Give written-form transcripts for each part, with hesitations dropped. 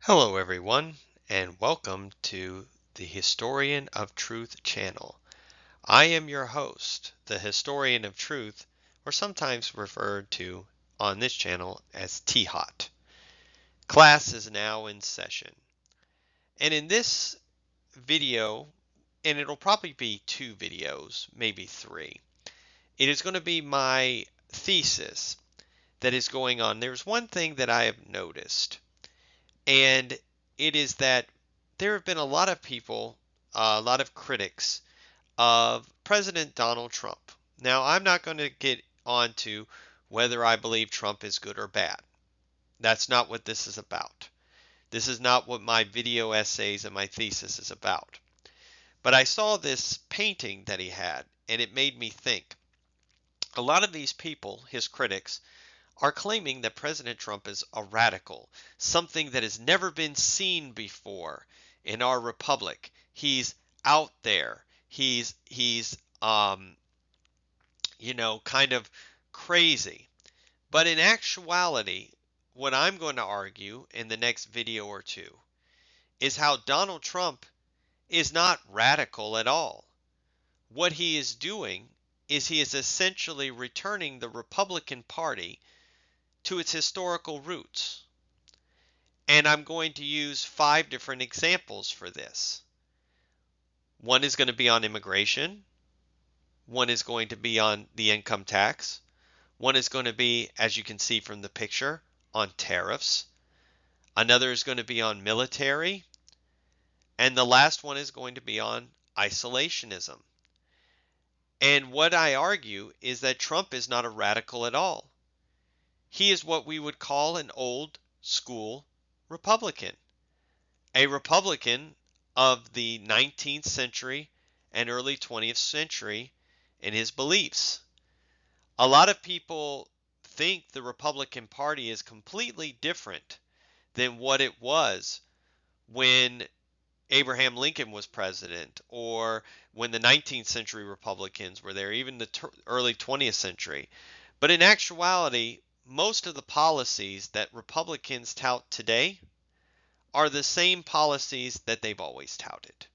Hello, everyone, and welcome to the Historian of Truth channel. I am your host, the Historian of Truth, or sometimes referred to on this channel as T-Hot. Class is now in session. And in this video, and it'll probably be 2 videos, maybe 3, it is going to be my thesis that is going on. There's one thing that I have noticed, and it is that there have been a lot of people, a lot of critics of President Donald Trump. Now, I'm not going to get onto whether I believe Trump is good or bad. That's not what this is about. This is not what my video essays and my thesis is about. But I saw this painting that he had, and it made me think. A lot of these people, his critics, are claiming that President Trump is a radical, something that has never been seen before in our republic. He's out there. He's kind of crazy. But in actuality, what I'm going to argue in the next video or two is how Donald Trump is not radical at all. What he is doing is he is essentially returning the Republican Party to its historical roots. And I'm going to use 5 different examples for this. One is going to be on immigration. One is going to be on the income tax. One is going to be, as you can see from the picture, on tariffs. Another is going to be on military. And the last one is going to be on isolationism. And what I argue is that Trump is not a radical at all. He is what we would call an old school Republican, a Republican of the 19th century and early 20th century in his beliefs. A lot of people think the Republican Party is completely different than what it was when Abraham Lincoln was president, or when the 19th century Republicans were there, even the early 20th century. But in actuality, most of the policies that Republicans tout today are the same policies that they've always touted.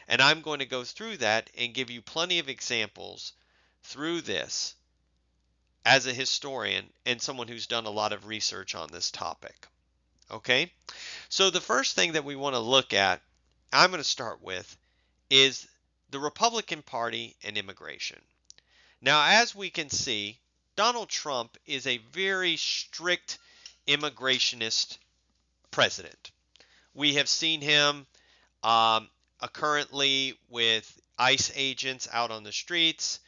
And I'm going to go through that and give you plenty of examples through this as a historian and someone who's done a lot of research on this topic. Okay? So the first thing that we want to look at, I'm going to start with, is the Republican Party and immigration. Now, as we can see, Donald Trump is a very strict immigrationist president. We have seen him currently with ICE agents out on the streets.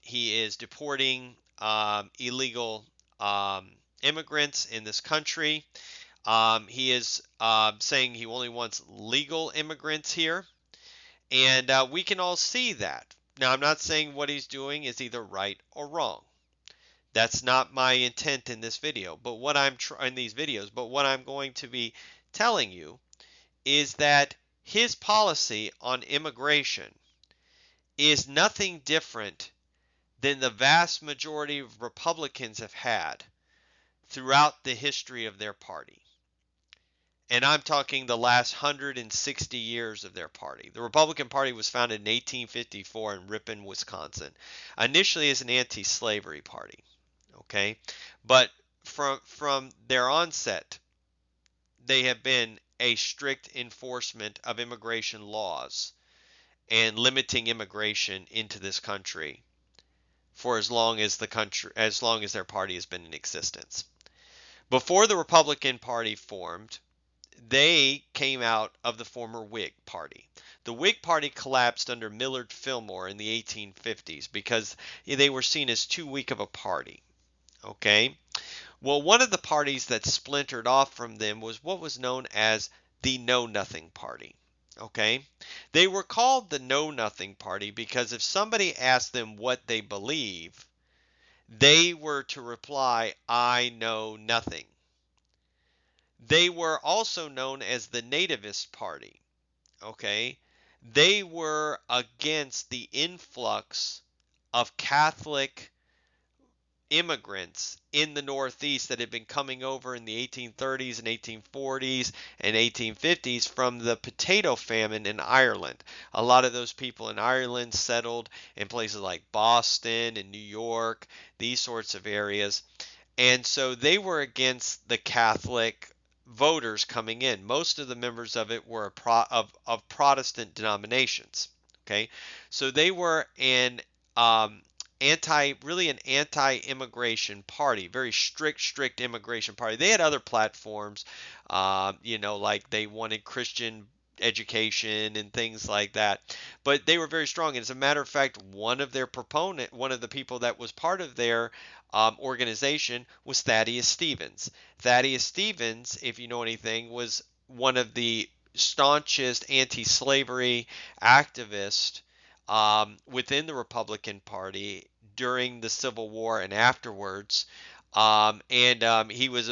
He is deporting illegal immigrants in this country. He is saying he only wants legal immigrants here. And we can all see that. Now, I'm not saying what he's doing is either right or wrong. That's not my intent in this video, but what I'm in these videos, but what I'm going to be telling you is that his policy on immigration is nothing different than the vast majority of Republicans have had throughout the history of their party. And I'm talking the last 160 years of their party. The Republican Party was founded in 1854 in Ripon, Wisconsin, initially as an anti-slavery party. Okay, but from their onset, they have been a strict enforcement of immigration laws and limiting immigration into this country for as long as their party has been in existence. Before the Republican Party formed, they came out of the former Whig Party. The Whig Party collapsed under Millard Fillmore in the 1850s because they were seen as too weak of a party. Okay? Well, one of the parties that splintered off from them was what was known as the Know Nothing Party. Okay? They were called the Know Nothing Party because if somebody asked them what they believe, they were to reply, I know nothing. They were also known as the Nativist Party. Okay? They were against the influx of Catholic immigrants in the Northeast that had been coming over in the 1830s and 1840s and 1850s from the potato famine in Ireland. A lot of those people in Ireland settled in places like Boston and New York, these sorts of areas. And so they were against the Catholic voters coming in. Most of the members of it were of Protestant denominations. Okay, so they were um, really an anti-immigration party, very strict immigration party. They had other platforms, like they wanted Christian education and things like that, but they were very strong. And as a matter of fact, one of the people that was part of their organization was Thaddeus Stevens. Thaddeus Stevens, if you know anything, was one of the staunchest anti-slavery activists within the Republican Party during the Civil War and afterwards. He was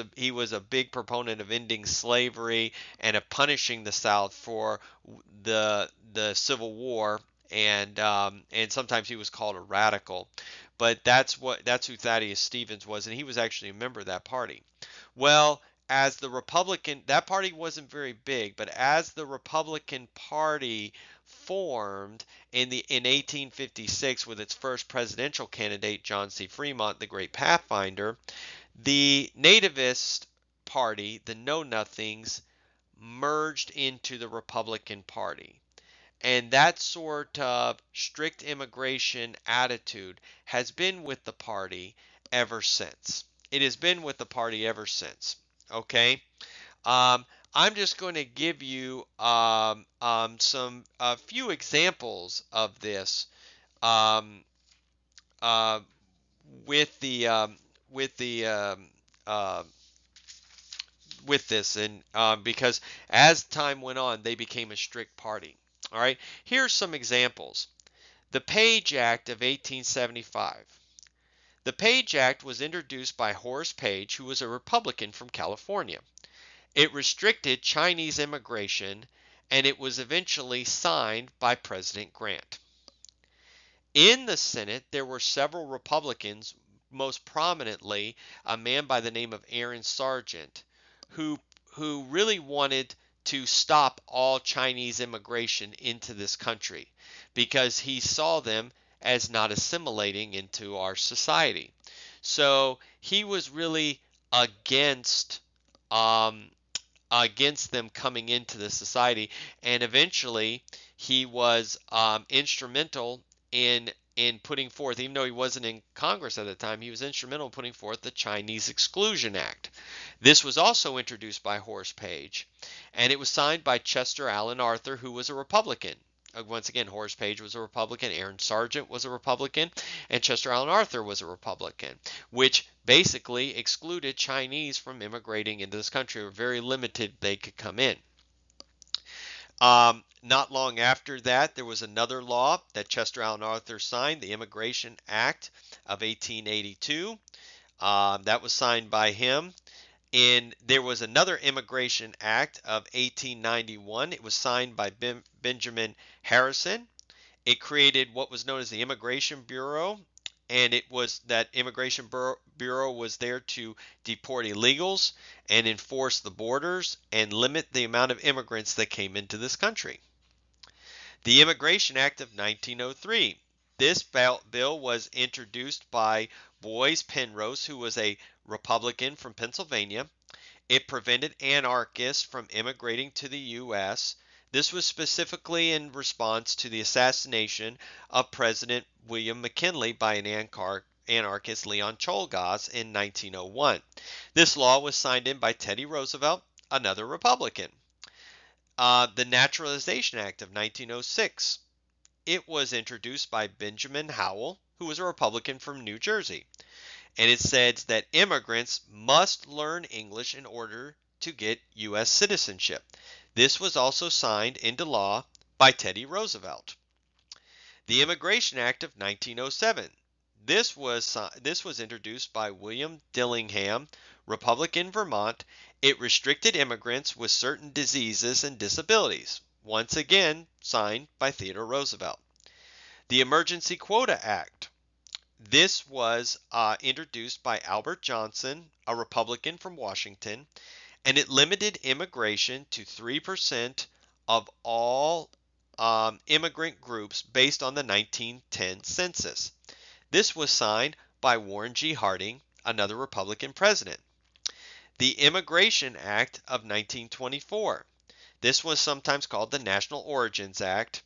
a big proponent of ending slavery and of punishing the South for the Civil War, and sometimes he was called a radical. But that's who Thaddeus Stevens was, and he was actually a member of that party. Well, as the Republican, that party wasn't very big, but as the Republican Party formed in 1856 with its first presidential candidate, John C. Fremont, the great Pathfinder, the Nativist Party, the Know Nothings, merged into the Republican Party. And that sort of strict immigration attitude has been with the party ever since. It has been with the party ever since. Okay? Um, I'm just going to give you some a few examples of this um, uh, with the with the uh, with this, and because as time went on, they became a strict party. All right, here's some examples. The Page Act of 1875. The Page Act was introduced by Horace Page, who was a Republican from California. It restricted Chinese immigration, and it was eventually signed by President Grant. In the Senate, there were several Republicans, most prominently a man by the name of Aaron Sargent, who who really wanted to stop all Chinese immigration into this country because he saw them as not assimilating into our society. So he was really against um, against them coming into the society, and eventually he was instrumental in putting forth, even though he wasn't in Congress at the time, he was instrumental in putting forth the Chinese Exclusion Act. This was also introduced by Horace Page, and it was signed by Chester Alan Arthur, who was a Republican. Once again, Horace Page was a Republican, Aaron Sargent was a Republican, and Chester Alan Arthur was a Republican, which basically excluded Chinese from immigrating into this country, or very limited they could come in. Not long after that, there was another law that Chester Alan Arthur signed, the Immigration Act of 1882. That was signed by him. And there was another Immigration Act of 1891. It was signed by Benjamin Harrison. It created what was known as the Immigration Bureau, and it was that Immigration Bureau was there to deport illegals and enforce the borders and limit the amount of immigrants that came into this country. The Immigration Act of 1903. This bill was introduced by Boys Penrose, who was a Republican from Pennsylvania. It prevented anarchists from immigrating to the U.S. This was specifically in response to the assassination of President William McKinley by an anarchist, Leon Czolgosz, in 1901. This law was signed in by Teddy Roosevelt, another Republican. The Naturalization Act of 1906. It was introduced by Benjamin Howell, who was a Republican from New Jersey. And it said that immigrants must learn English in order to get U.S. citizenship. This was also signed into law by Teddy Roosevelt. The Immigration Act of 1907. This was introduced by William Dillingham, Republican, Vermont. It restricted immigrants with certain diseases and disabilities. Once again, signed by Theodore Roosevelt. The Emergency Quota Act. This was introduced by Albert Johnson, a Republican from Washington, and it limited immigration to 3% of all immigrant groups based on the 1910 census. This was signed by Warren G. Harding, another Republican president. The Immigration Act of 1924. This was sometimes called the National Origins Act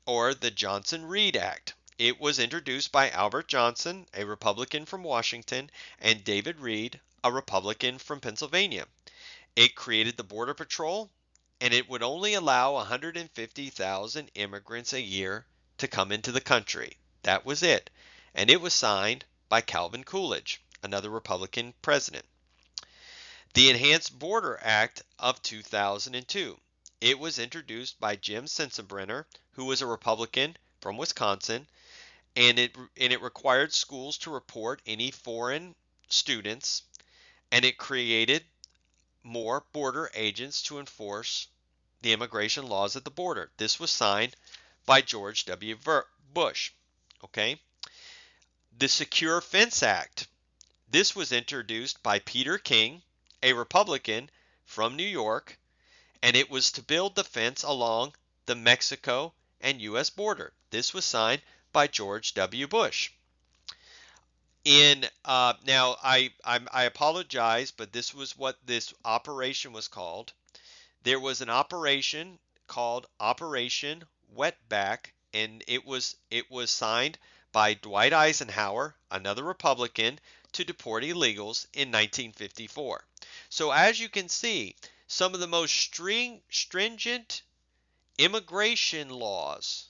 or the Johnson-Reed Act. It was introduced by Albert Johnson, a Republican from Washington, and David Reed, a Republican from Pennsylvania. It created the Border Patrol, and it would only allow 150,000 immigrants a year to come into the country. That was it. And it was signed by Calvin Coolidge, another Republican president. The Enhanced Border Act of 2002. It was introduced by Jim Sensenbrenner, who was a Republican from Wisconsin, and it required schools to report any foreign students, and it created more border agents to enforce the immigration laws at the border. This was signed by George W. Bush. Okay. The Secure Fence Act. This was introduced by Peter King, a Republican from New York, and it was to build the fence along the Mexico and U.S. border. This was signed by George W. Bush. Now I apologize, but this was what this operation was called. There was an operation called Operation Wetback, and it was signed by Dwight Eisenhower, another Republican, to deport illegals in 1954. So as you can see, some of the most stringent immigration laws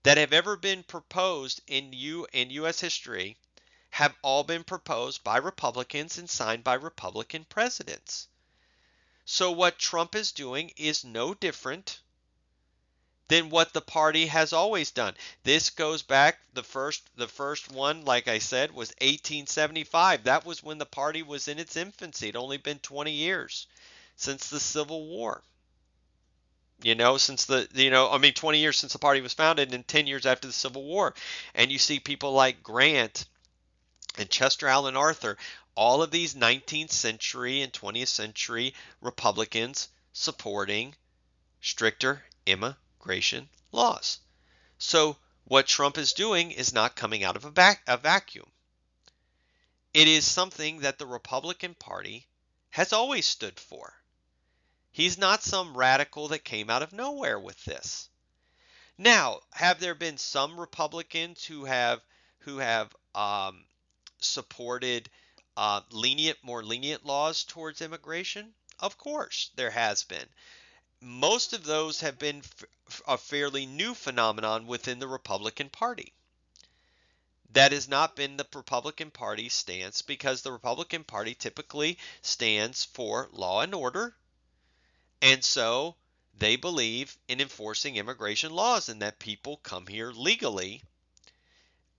that have ever been proposed in U.S. history have all been proposed by Republicans and signed by Republican presidents. So what Trump is doing is no different than what the party has always done. This goes back, the first one, like I said, was 1875. That was when the party was in its infancy. It'd only been 20 years since the Civil War. 20 years since the party was founded and 10 years after the Civil War. And you see people like Grant and Chester Alan Arthur, all of these 19th century and 20th century Republicans supporting stricter immigration laws. So what Trump is doing is not coming out of a vacuum. It is something that the Republican Party has always stood for. He's not some radical that came out of nowhere with this. Now, have there been some Republicans who have supported more lenient laws towards immigration? Of course, there has been. Most of those have been a fairly new phenomenon within the Republican Party. That has not been the Republican Party's stance, because the Republican Party typically stands for law and order, and so they believe in enforcing immigration laws and that people come here legally,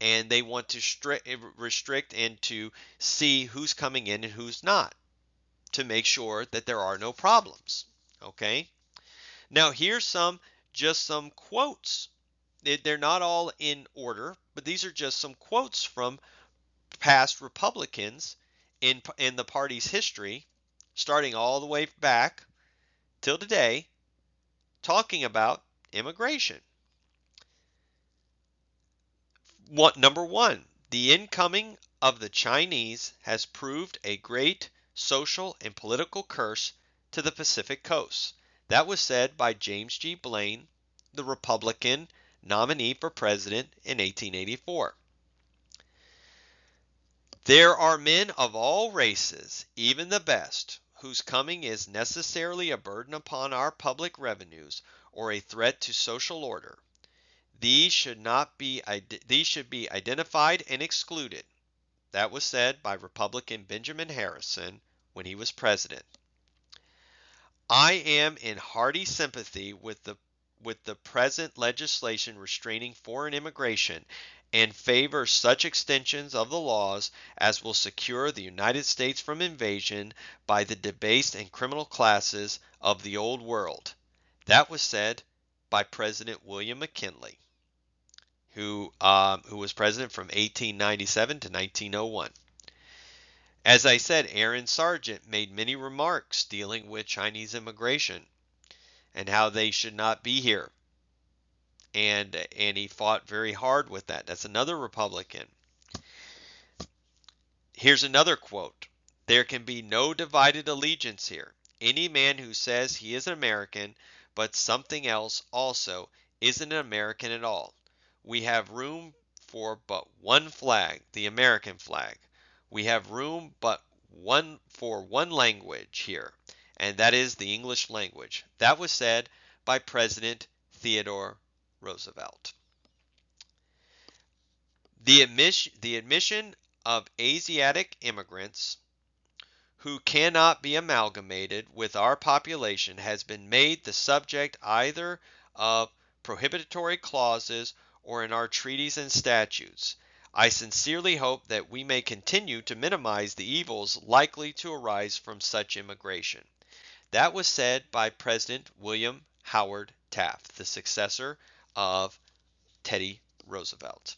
and they want to restrict and to see who's coming in and who's not, to make sure that there are no problems. Okay? Now here's just some quotes. They're not all in order, but these are just some quotes from past Republicans in the party's history, starting all the way back till today, talking about immigration. Number one, the incoming of the Chinese has proved a great social and political curse to the Pacific Coast. That was said by James G. Blaine, the Republican nominee for president in 1884. There are men of all races, even the best, whose coming is necessarily a burden upon our public revenues or a threat to social order. These should be identified and excluded. That was said by Republican Benjamin Harrison when he was president. I am in hearty sympathy with the present legislation restraining foreign immigration, and favor such extensions of the laws as will secure the United States from invasion by the debased and criminal classes of the Old World. That was said by President William McKinley. who was president from 1897 to 1901. As I said, Aaron Sargent made many remarks dealing with Chinese immigration and how they should not be here. And he fought very hard with that. That's another Republican. Here's another quote. There can be no divided allegiance here. Any man who says he is an American, but something else also, isn't an American at all. We have room for but one flag, the American flag. We have room but one for one language here, and that is the English language. That was said by President Theodore Roosevelt. The admission of Asiatic immigrants who cannot be amalgamated with our population has been made the subject either of prohibitory clauses or in our treaties and statutes. I sincerely hope that we may continue to minimize the evils likely to arise from such immigration. That was said by President William Howard Taft, the successor of Teddy Roosevelt.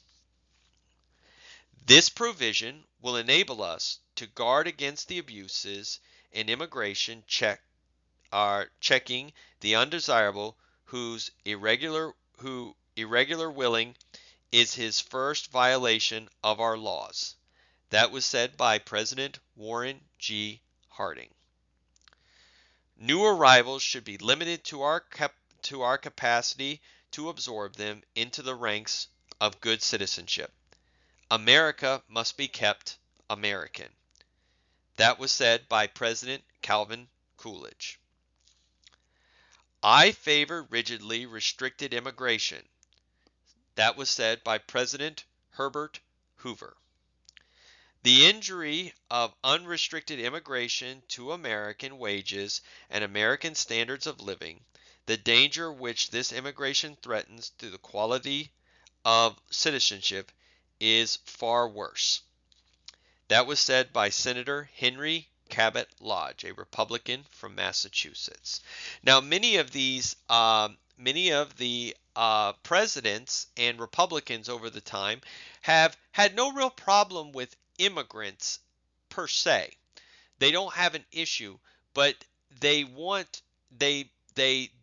This provision will enable us to guard against the abuses in immigration checking the undesirable whose irregular willing is his first violation of our laws. That was said by President Warren G. Harding. New arrivals should be limited to our capacity to absorb them into the ranks of good citizenship. America must be kept American. That was said by President Calvin Coolidge. I favor rigidly restricted immigration. That was said by President Herbert Hoover. The injury of unrestricted immigration to American wages and American standards of living, the danger which this immigration threatens to the quality of citizenship is far worse. That was said by Senator Henry Cabot Lodge, a Republican from Massachusetts. Now, many of the presidents and Republicans over the time have had no real problem with immigrants per se. They don't have an issue, but they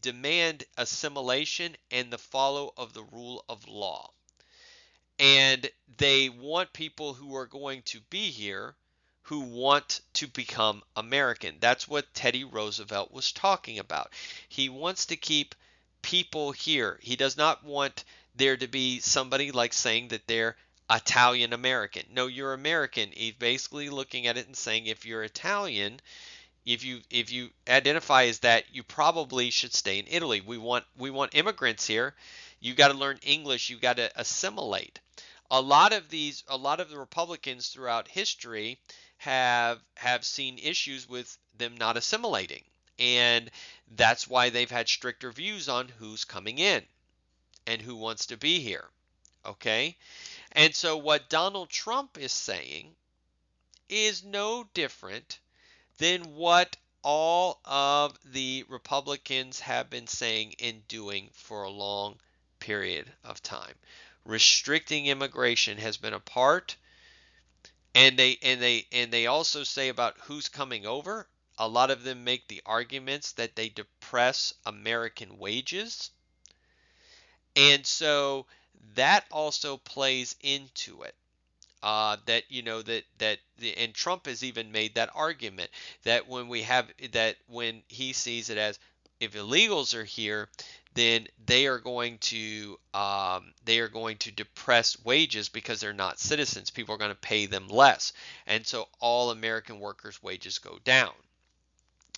demand assimilation and the follow of the rule of law. And they want people who are going to be here who want to become American. That's what Teddy Roosevelt was talking about. He wants to keep people here. He does not want there to be somebody like saying that they're Italian American. No, you're American. He's basically looking at it and saying if you're Italian, if you identify as that, you probably should stay in Italy. We want immigrants here. You got to learn English. You got to assimilate. A lot of the Republicans throughout history have seen issues with them not assimilating, and that's why they've had stricter views on who's coming in and who wants to be here. Okay? And so what Donald Trump is saying is no different than what all of the Republicans have been saying and doing for a long period of time. Restricting immigration has been a part, and they also say about who's coming over. A lot of them make the arguments that they depress American wages, and so that also plays into it. And Trump has even made that argument that when he sees it as if illegals are here, then they are going to depress wages because they're not citizens. People are going to pay them less, and so all American workers' wages go down.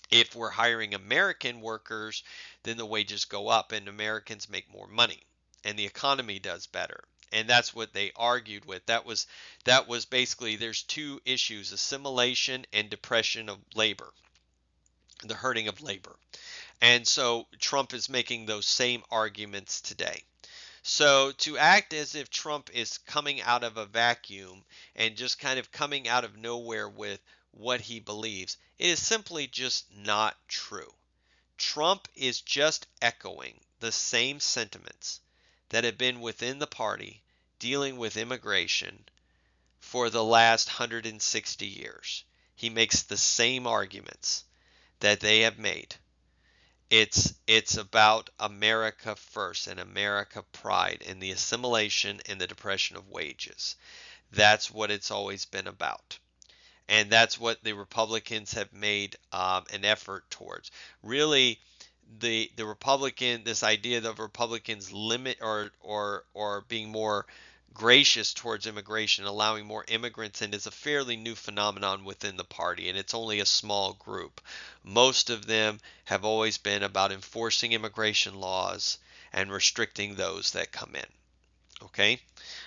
If we're hiring American workers, then the wages go up and Americans make more money and the economy does better. And that's what they argued with. That was basically, there's two issues: assimilation and depression of labor, the hurting of labor. And so Trump is making those same arguments today. So to act as if Trump is coming out of a vacuum and just kind of coming out of nowhere with what he believes, it is simply just not true. Trump is just echoing the same sentiments that have been within the party dealing with immigration for the last 160 years. He makes the same arguments that they have made. It's about America first and America pride and the assimilation and the depression of wages. That's what it's always been about. And that's what the Republicans have made an effort towards. Really, the Republican, this idea that Republicans limit or being more gracious towards immigration, allowing more immigrants in, is a fairly new phenomenon within the party, and it's only a small group. Most of them have always been about enforcing immigration laws and restricting those that come in. Okay?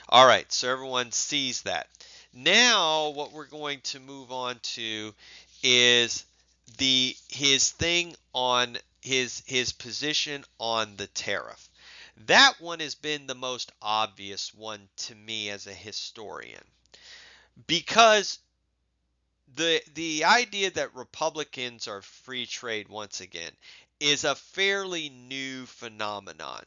All right, so everyone sees that. Now what we're going to move on to is his thing on his position on the tariff. That one has been the most obvious one to me as a historian, because the idea that Republicans are free trade once again is a fairly new phenomenon.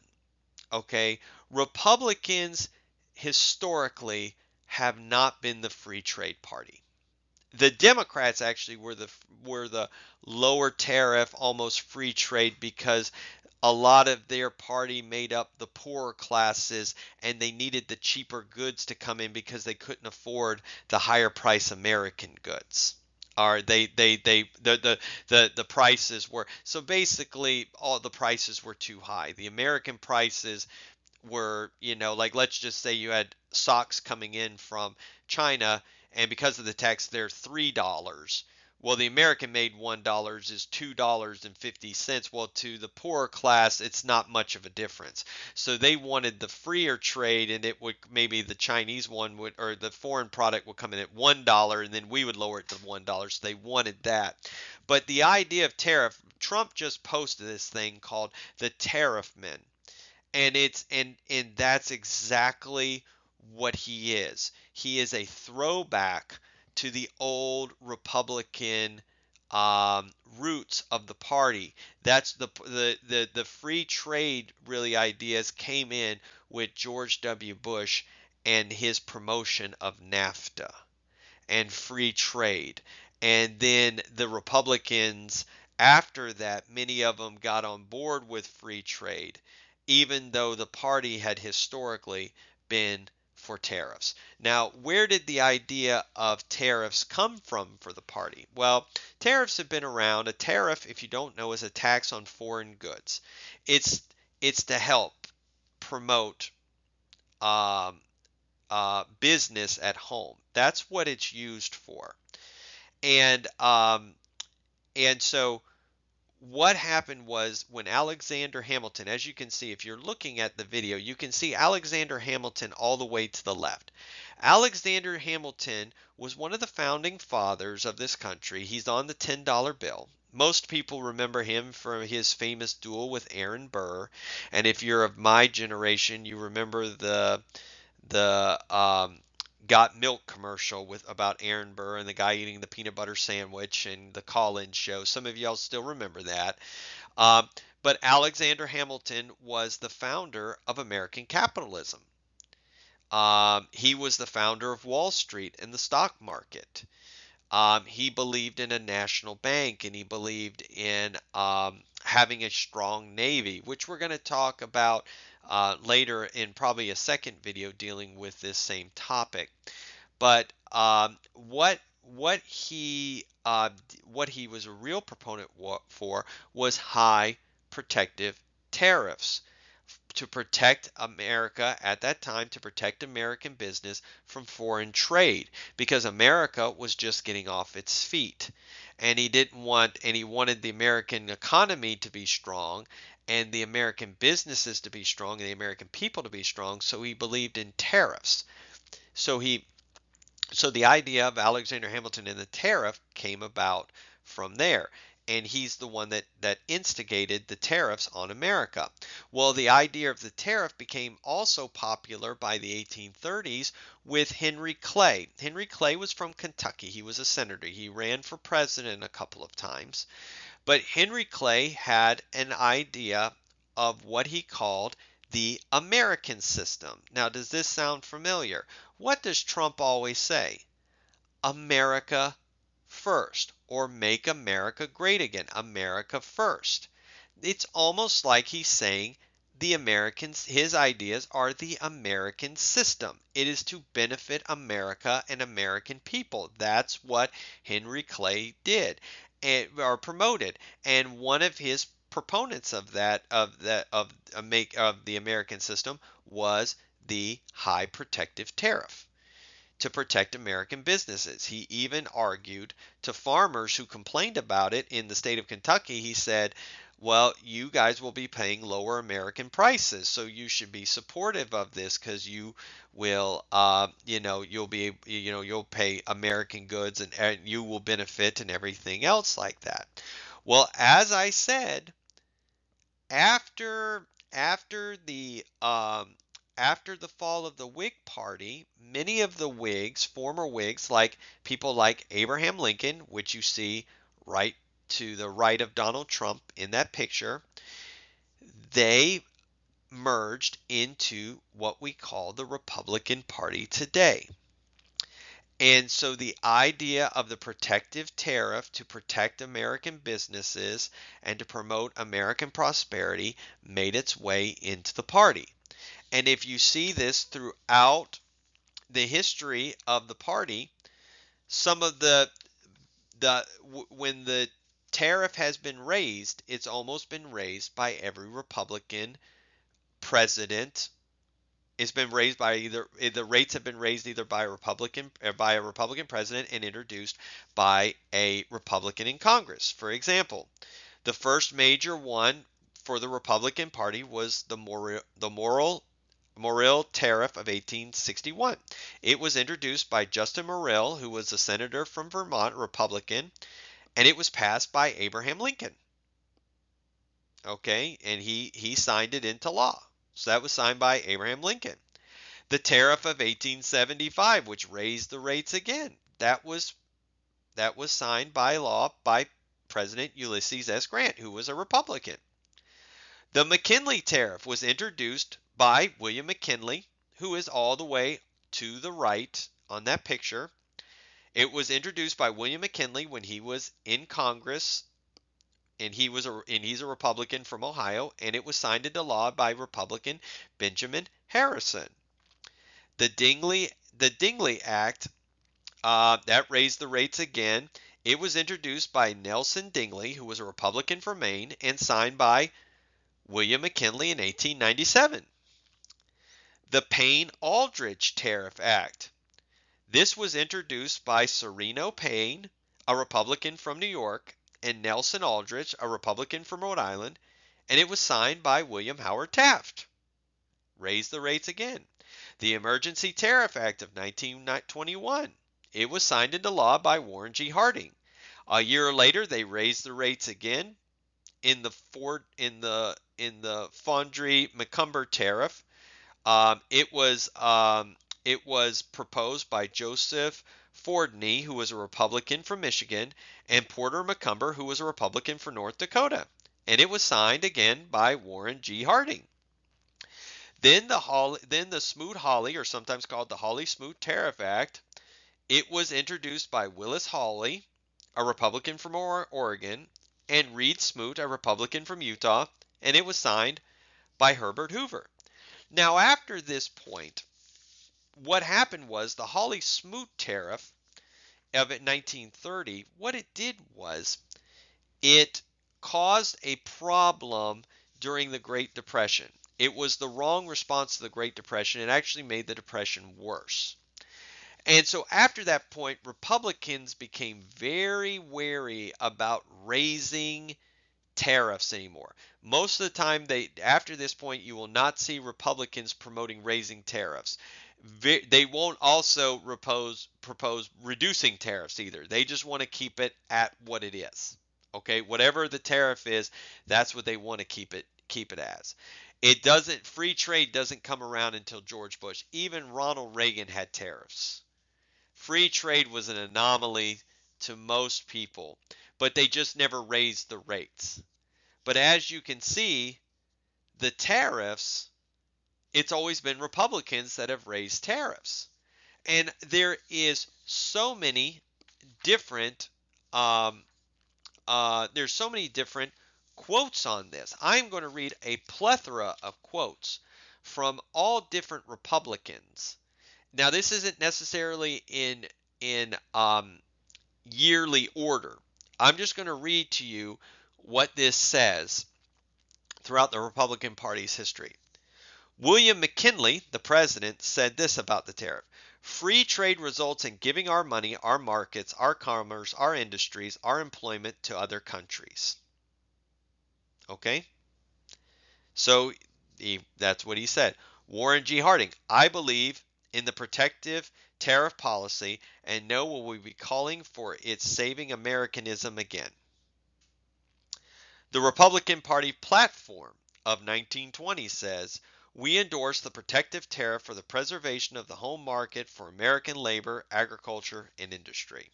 Okay, Republicans historically have not been the free trade party. The Democrats actually were the lower tariff, almost free trade, because a lot of their party made up the poorer classes, and they needed the cheaper goods to come in because they couldn't afford the higher price American goods. Or the prices were, so basically all the prices were too high. The American prices were, like, let's just say you had socks coming in from China, and because of the tax, they're $3. Well, the American made $1 is $2.50. Well, to the poorer class, it's not much of a difference. So they wanted the freer trade, and it would, maybe the Chinese one would, or the foreign product would come in at $1, and then we would lower it to $1. So they wanted that. But the idea of tariff, Trump just posted this thing called the Tariff Men, and that's exactly what he is. He is a throwback to the old Republican roots of the party. That's the free trade really ideas came in with George W. Bush and his promotion of NAFTA and free trade. And then the Republicans, after that, many of them got on board with free trade, even though the party had historically been for tariffs. Now, where did the idea of tariffs come from for the party? Well, tariffs have been around. A tariff, if you don't know, is a tax on foreign goods. It's it's to help promote um, business at home. That's what it's used for. And um, and so what happened was, when Alexander Hamilton, as you can see, if you're looking at the video, you can see Alexander Hamilton all the way to the left. Alexander Hamilton was one of the founding fathers of this country. He's on the $10 bill. Most people remember him from his famous duel with Aaron Burr. And if you're of my generation, you remember the Got Milk commercial with about Aaron Burr and the guy eating the peanut butter sandwich and the call-in show. Some of y'all still remember that. Um, but Alexander Hamilton was the founder of American capitalism. He was the founder of Wall Street and the stock market. He believed in a national bank, and he believed in having a strong navy, which we're going to talk about later in probably a second video dealing with this same topic. But what he was a real proponent for was high protective tariffs to protect America at that time, to protect American business from foreign trade, because America was just getting off its feet. And he wanted the American economy to be strong and the American businesses to be strong and the American people to be strong, so he believed in tariffs. So the idea of Alexander Hamilton and the tariff came about from there. And he's the one that instigated the tariffs on America. Well, the idea of the tariff became also popular by the 1830s with Henry Clay. Henry Clay was from Kentucky. He was a senator. He ran for president a couple of times. But Henry Clay had an idea of what he called the American system. Now, does this sound familiar? What does Trump always say? America first, or make America great again. America first. It's almost like he's saying the Americans, his ideas are the American system. It is to benefit America and American people. That's what Henry Clay did or promoted. And one of his proponents of the American system was the high protective tariff to protect American businesses. He even argued to farmers who complained about it in the state of Kentucky. He said, well, you guys will be paying lower American prices, so you should be supportive of this because you will, you'll pay American goods and you will benefit and everything else like that. Well, as I said, after after the um, after the fall of the Whig Party, many of the Whigs, former Whigs, like people like Abraham Lincoln, which you see right to the right of Donald Trump in that picture, they merged into what we call the Republican Party today. And so the idea of the protective tariff to protect American businesses and to promote American prosperity made its way into the party. And if you see this throughout the history of the party, some of when the tariff has been raised, it's almost been raised by every Republican president. It's been raised by either the rates have been raised either by a Republican president and introduced by a Republican in Congress. For example, the first major one for the Republican Party was the Morrill Tariff of 1861. It was introduced by Justin Morrill, who was a senator from Vermont, Republican, and it was passed by Abraham Lincoln. Okay, and he signed it into law. So that was signed by Abraham Lincoln. The tariff of 1875, which raised the rates again, that was signed by law by President Ulysses S. Grant, who was a Republican. The McKinley tariff was introduced by William McKinley, who is all the way to the right on that picture. It was introduced by William McKinley when he was in Congress, and he's a Republican from Ohio, and it was signed into law by Republican Benjamin Harrison. The Dingley Act that raised the rates again. It was introduced by Nelson Dingley, who was a Republican from Maine, and signed by William McKinley in 1897. The Payne-Aldrich Tariff Act. This was introduced by Sereno Payne, a Republican from New York, and Nelson Aldrich, a Republican from Rhode Island, and it was signed by William Howard Taft. Raised the rates again. The Emergency Tariff Act of 1921. It was signed into law by Warren G. Harding. A year later, they raised the rates again in the Fondry-McCumber tariff. It was proposed by Joseph Fordney, who was a Republican from Michigan, and Porter McCumber, who was a Republican for North Dakota, and it was signed again by Warren G. Harding. Then the Smoot-Hawley, or sometimes called the Hawley-Smoot Tariff Act, it was introduced by Willis Hawley, a Republican from Oregon, and Reed Smoot, a Republican from Utah, and it was signed by Herbert Hoover. Now, after this point, what happened was the Hawley-Smoot tariff of 1930, what it did was it caused a problem during the Great Depression. It was the wrong response to the Great Depression. It actually made the Depression worse. And so after that point, Republicans became very wary about raising tariffs anymore. Most of the time, after this point, you will not see Republicans promoting raising tariffs. They won't also propose reducing tariffs either. They just want to keep it at what it is. Okay, whatever the tariff is, that's what they want to keep it as. Free trade doesn't come around until George Bush. Even Ronald Reagan had tariffs. Free trade was an anomaly to most people, but they just never raised the rates. But as you can see, the tariffs It's always been Republicans that have raised tariffs. And there is so many different um, there's so many different quotes on this. I'm going to read a plethora of quotes from all different Republicans. Now, this isn't necessarily in yearly order. I'm just going to read to you what this says throughout the Republican Party's history. William McKinley, the president, said this about the tariff. Free trade results in giving our money, our markets, our commerce, our industries, our employment to other countries. Okay? So that's what he said. Warren G. Harding, I believe in the protective tariff policy and know we will be calling for its saving Americanism again. The Republican Party platform of 1920 says, we endorse the protective tariff for the preservation of the home market for American labor, agriculture, and industry.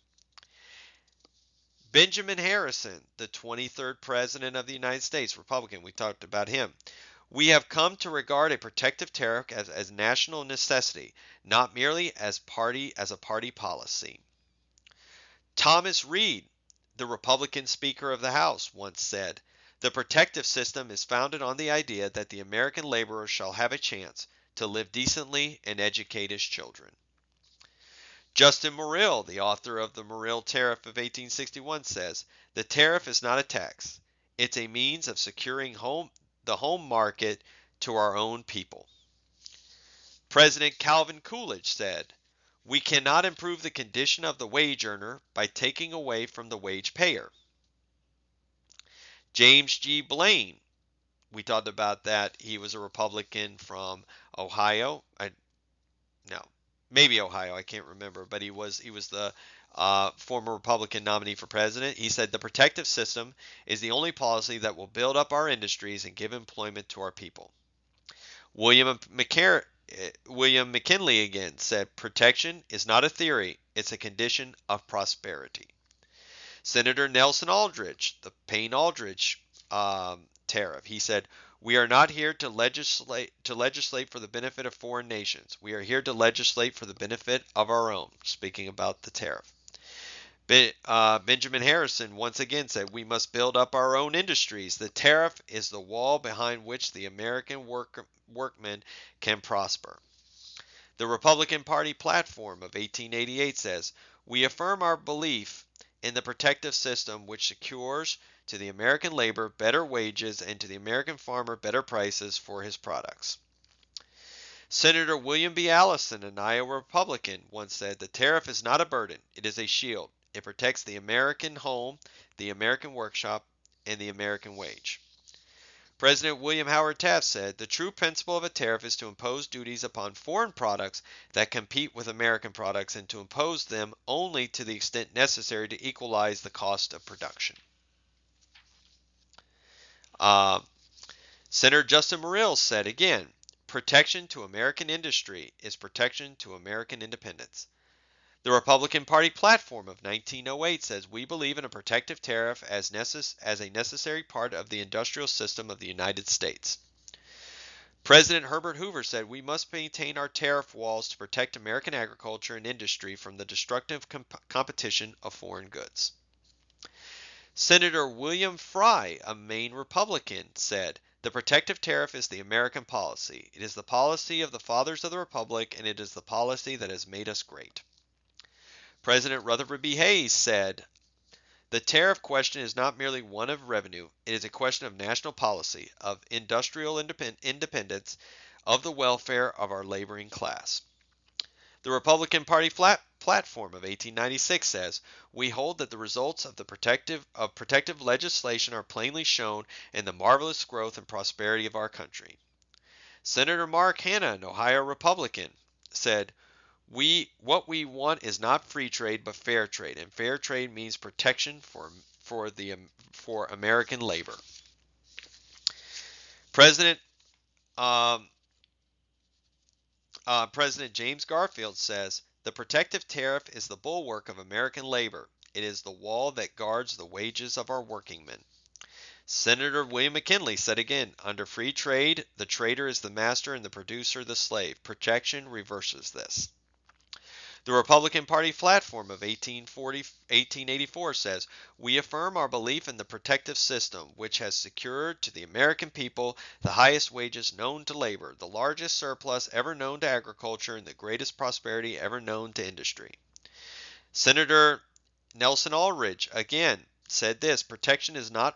Benjamin Harrison, the 23rd President of the United States, Republican, we talked about him. We have come to regard a protective tariff as national necessity, not merely as a party policy. Thomas Reed, the Republican Speaker of the House, once said, the protective system is founded on the idea that the American laborer shall have a chance to live decently and educate his children. Justin Morrill, the author of the Morrill Tariff of 1861, says, the tariff is not a tax. It's a means of securing the home market to our own people. President Calvin Coolidge said, we cannot improve the condition of the wage earner by taking away from the wage payer. James G. Blaine, we talked about that. He was a Republican from Ohio. No, maybe Ohio. I can't remember, but he was the former Republican nominee for president. He said the protective system is the only policy that will build up our industries and give employment to our people. William McKinley again said protection is not a theory, it's a condition of prosperity. Senator Nelson Aldrich, the Payne-Aldrich tariff, he said, we are not here to legislate for the benefit of foreign nations. We are here to legislate for the benefit of our own, speaking about the tariff. Benjamin Harrison once again said, we must build up our own industries. The tariff is the wall behind which the American workman can prosper. The Republican Party platform of 1888 says, we affirm our belief in the protective system which secures to the American labor better wages and to the American farmer better prices for his products. Senator William B. Allison, an Iowa Republican, once said, the tariff is not a burden, it is a shield. It protects the American home, the American workshop, and the American wage. President William Howard Taft said, the true principle of a tariff is to impose duties upon foreign products that compete with American products and to impose them only to the extent necessary to equalize the cost of production. Senator Justin Morrill said again, protection to American industry is protection to American independence. The Republican Party platform of 1908 says we believe in a protective tariff as a necessary part of the industrial system of the United States. President Herbert Hoover said we must maintain our tariff walls to protect American agriculture and industry from the destructive competition of foreign goods. Senator William Fry, a Maine Republican, said, the protective tariff is the American policy. It is the policy of the fathers of the Republic, and it is the policy that has made us great. President Rutherford B. Hayes said, the tariff question is not merely one of revenue, it is a question of national policy, of industrial independence, of the welfare of our laboring class. The Republican Party platform of 1896 says, we hold that the results of protective legislation are plainly shown in the marvelous growth and prosperity of our country. Senator Mark Hanna, an Ohio Republican, said, what we want is not free trade but fair trade, and fair trade means protection for American labor. President James Garfield says, the protective tariff is the bulwark of American labor. It is the wall that guards the wages of our workingmen. Senator William McKinley said again, under free trade, the trader is the master and the producer the slave. Protection reverses this. The Republican Party platform of 1884 says, we affirm our belief in the protective system, which has secured to the American people the highest wages known to labor, the largest surplus ever known to agriculture, and the greatest prosperity ever known to industry. Senator Nelson Aldrich again said this, protection is not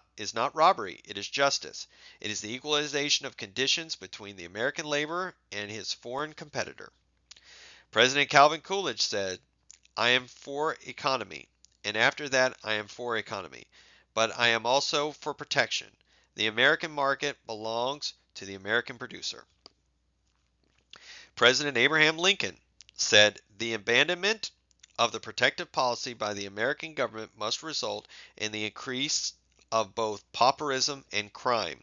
robbery, it is justice. It is the equalization of conditions between the American laborer and his foreign competitor. President Calvin Coolidge said, I am for economy, and after that I am for economy, but I am also for protection. The American market belongs to the American producer. President Abraham Lincoln said, the abandonment of the protective policy by the American government must result in the increase of both pauperism and crime.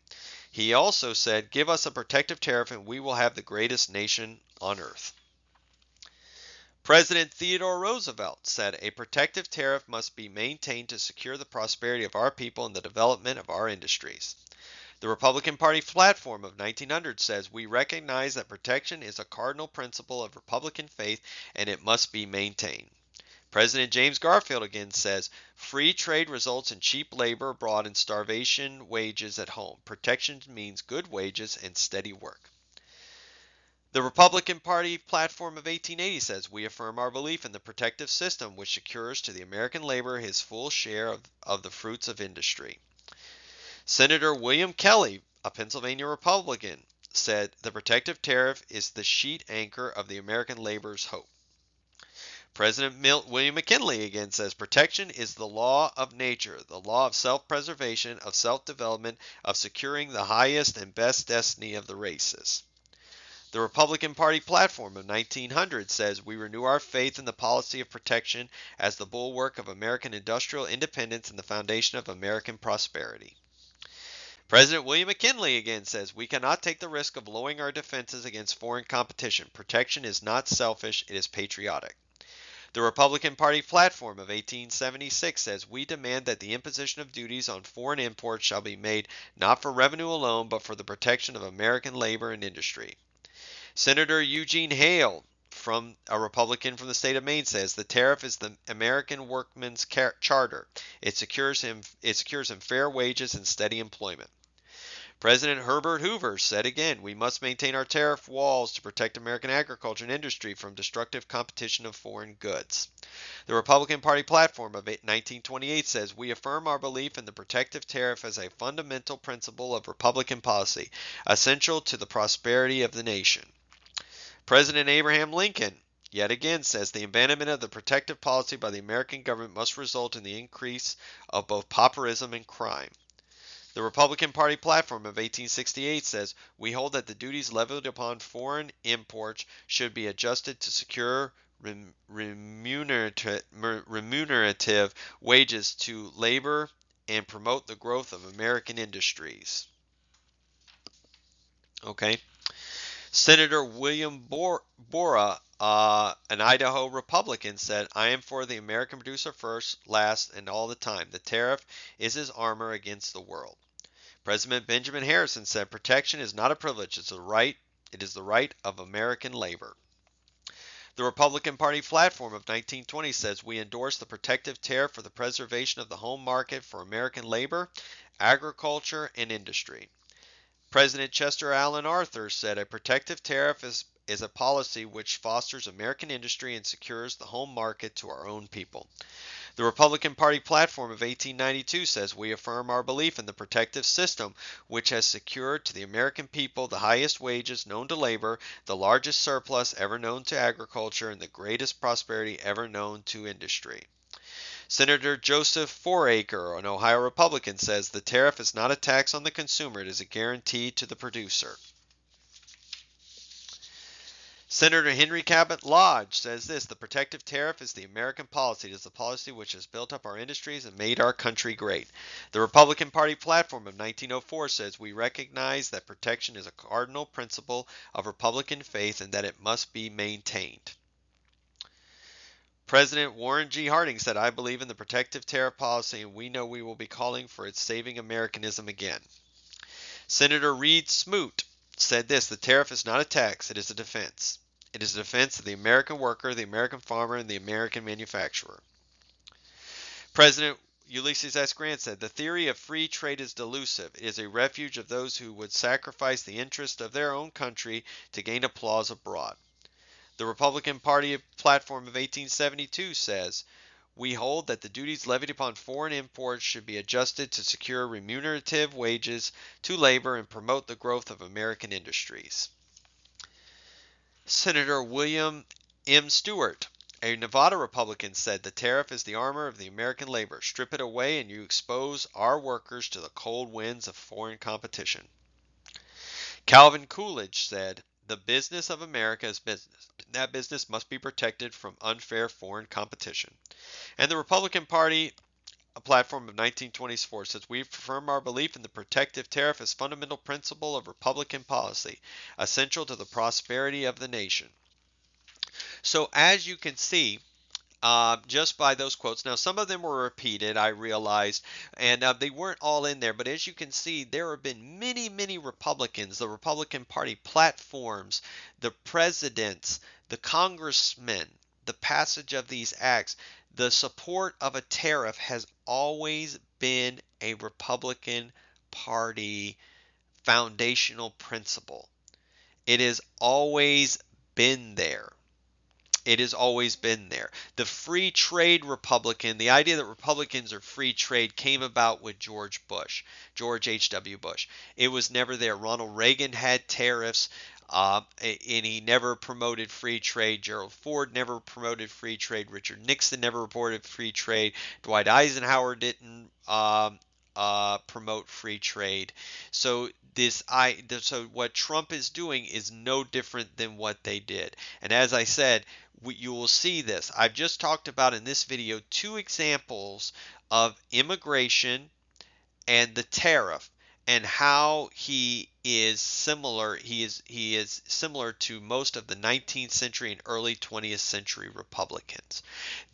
He also said, give us a protective tariff and we will have the greatest nation on earth. President Theodore Roosevelt said a protective tariff must be maintained to secure the prosperity of our people and the development of our industries. The Republican Party platform of 1900 says we recognize that protection is a cardinal principle of Republican faith and it must be maintained. President James Garfield again says free trade results in cheap labor abroad and starvation wages at home. Protection means good wages and steady work. The Republican Party platform of 1880 says, we affirm our belief in the protective system which secures to the American laborer his full share of the fruits of industry. Senator William Kelly, a Pennsylvania Republican, said the protective tariff is the sheet anchor of the American laborer's hope. President William McKinley again says, protection is the law of nature, the law of self-preservation, of self-development, of securing the highest and best destiny of the races. The Republican Party platform of 1900 says, we renew our faith in the policy of protection as the bulwark of American industrial independence and the foundation of American prosperity. President William McKinley again says, we cannot take the risk of lowering our defenses against foreign competition. Protection is not selfish, it is patriotic. The Republican Party platform of 1876 says, we demand that the imposition of duties on foreign imports shall be made not for revenue alone, but for the protection of American labor and industry. Senator Eugene Hale, a Republican from the state of Maine, says the tariff is the American workman's charter. It secures him fair wages and steady employment. President Herbert Hoover said again, we must maintain our tariff walls to protect American agriculture and industry from destructive competition of foreign goods. The Republican Party platform of 1928 says, we affirm our belief in the protective tariff as a fundamental principle of Republican policy, essential to the prosperity of the nation. President Abraham Lincoln yet again says the abandonment of the protective policy by the American government must result in the increase of both pauperism and crime. The Republican Party platform of 1868 says, we hold that the duties levied upon foreign imports should be adjusted to secure remunerative wages to labor and promote the growth of American industries. Okay. Senator William Borah, an Idaho Republican, said, I am for the American producer first, last, and all the time. The tariff is his armor against the world. President Benjamin Harrison said, protection is not a privilege, it is the right of American labor. The Republican Party platform of 1920 says, we endorse the protective tariff for the preservation of the home market for American labor, agriculture, and industry. President Chester Alan Arthur said, a protective tariff is a policy which fosters American industry and secures the home market to our own people. The Republican Party platform of 1892 says, we affirm our belief in the protective system which has secured to the American people the highest wages known to labor, the largest surplus ever known to agriculture, and the greatest prosperity ever known to industry. Senator Joseph Foraker, an Ohio Republican, says the tariff is not a tax on the consumer, it is a guarantee to the producer. Senator Henry Cabot Lodge says this, the protective tariff is the American policy. It is the policy which has built up our industries and made our country great. The Republican Party platform of 1904 says we recognize that protection is a cardinal principle of Republican faith and that it must be maintained. President Warren G. Harding said, I believe in the protective tariff policy, and we know we will be calling for its saving Americanism again. Senator Reed Smoot said this, the tariff is not a tax, it is a defense. It is a defense of the American worker, the American farmer, and the American manufacturer. President Ulysses S. Grant said, the theory of free trade is delusive. It is a refuge of those who would sacrifice the interest of their own country to gain applause abroad. The Republican Party platform of 1872 says, we hold that the duties levied upon foreign imports should be adjusted to secure remunerative wages to labor and promote the growth of American industries. Senator William M. Stewart, a Nevada Republican, said the tariff is the armor of the American labor. Strip it away and you expose our workers to the cold winds of foreign competition. Calvin Coolidge said, the business of America is business. That business must be protected from unfair foreign competition. And the Republican Party platform of 1924 says, we affirm our belief in the protective tariff as fundamental principle of Republican policy, essential to the prosperity of the nation. So as you can see, just by those quotes. Now, some of them were repeated, I realized, and they weren't all in there. But as you can see, there have been many, many Republicans, the Republican Party platforms, the presidents, the congressmen, the passage of these acts. The support of a tariff has always been a Republican Party foundational principle. It has always been there. It has always been there. The free trade Republican, the idea that Republicans are free trade came about with George Bush, George H.W. Bush. It was never there. Ronald Reagan had tariffs, and he never promoted free trade. Gerald Ford never promoted free trade. Richard Nixon never reported free trade. Dwight Eisenhower didn't promote free trade. So so what Trump is doing is no different than what they did. And as I said, you will see this. I've just talked about in this video 2 examples of immigration and the tariff, and how he is similar. He is similar to most of the 19th century and early 20th century Republicans.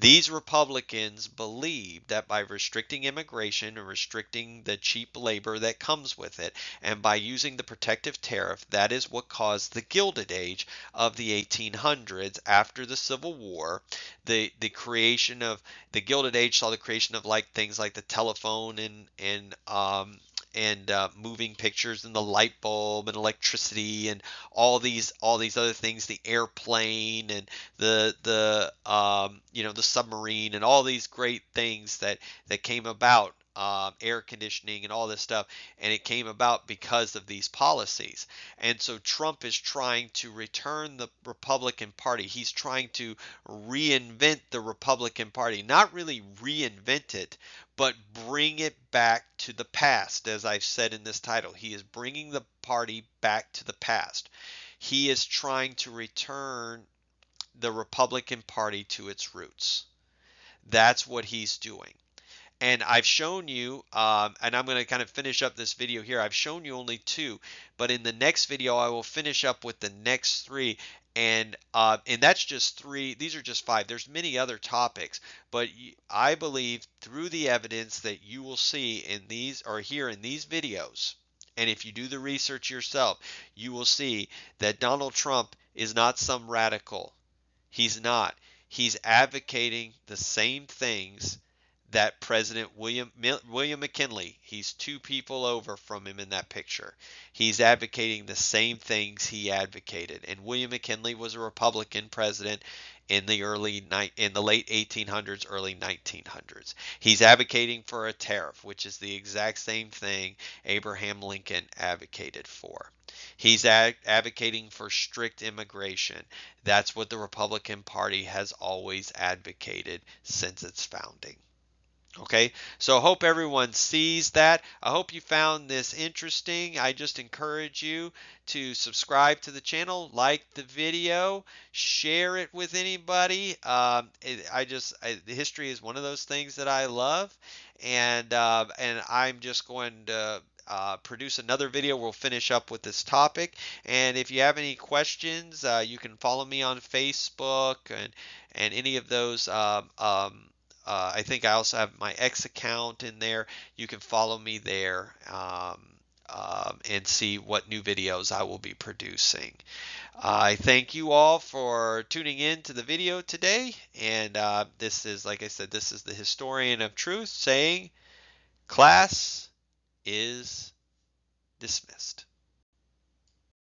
These Republicans believe that by restricting immigration and restricting the cheap labor that comes with it, and by using the protective tariff, that is what caused the Gilded Age of the 1800s after the Civil War. The creation of the Gilded Age saw the creation of things like the telephone and moving pictures and the light bulb and electricity and all these other things, the airplane and the submarine and all these great things that came about, air conditioning and all this stuff, and it came about because of these policies. And so Trump is trying to return the Republican Party. He's trying to reinvent the Republican Party, not really reinvent it, but bring it back to the past. As I've said in this title, he is bringing the party back to the past. He is trying to return the Republican Party to its roots. That's what he's doing. And I've shown you, and I'm going to kind of finish up this video here. I've shown you only 2, but in the next video I will finish up with the next 3. And that's just 3. These are just 5. There's many other topics, but I believe through the evidence that you will see in these or hear in these videos, and if you do the research yourself, you will see that Donald Trump is not some radical. He's not. He's advocating the same things that President William McKinley, he's 2 people over from him in that picture. He's advocating the same things he advocated. And William McKinley was a Republican president in the late 1800s, early 1900s. He's advocating for a tariff, which is the exact same thing Abraham Lincoln advocated for. He's advocating for strict immigration. That's what the Republican Party has always advocated since its founding. Okay, so I hope everyone sees that. I hope you found this interesting. I just encourage you to subscribe to the channel, like the video, share it with anybody. History is one of those things that I love, and I'm just going to produce another video. We'll finish up with this topic. And if you have any questions, you can follow me on Facebook and any of those. I think I also have my X account in there. You can follow me there and see what new videos I will be producing. I thank you all for tuning in to the video today. And this is, like I said, this is the historian of truth saying, class is dismissed.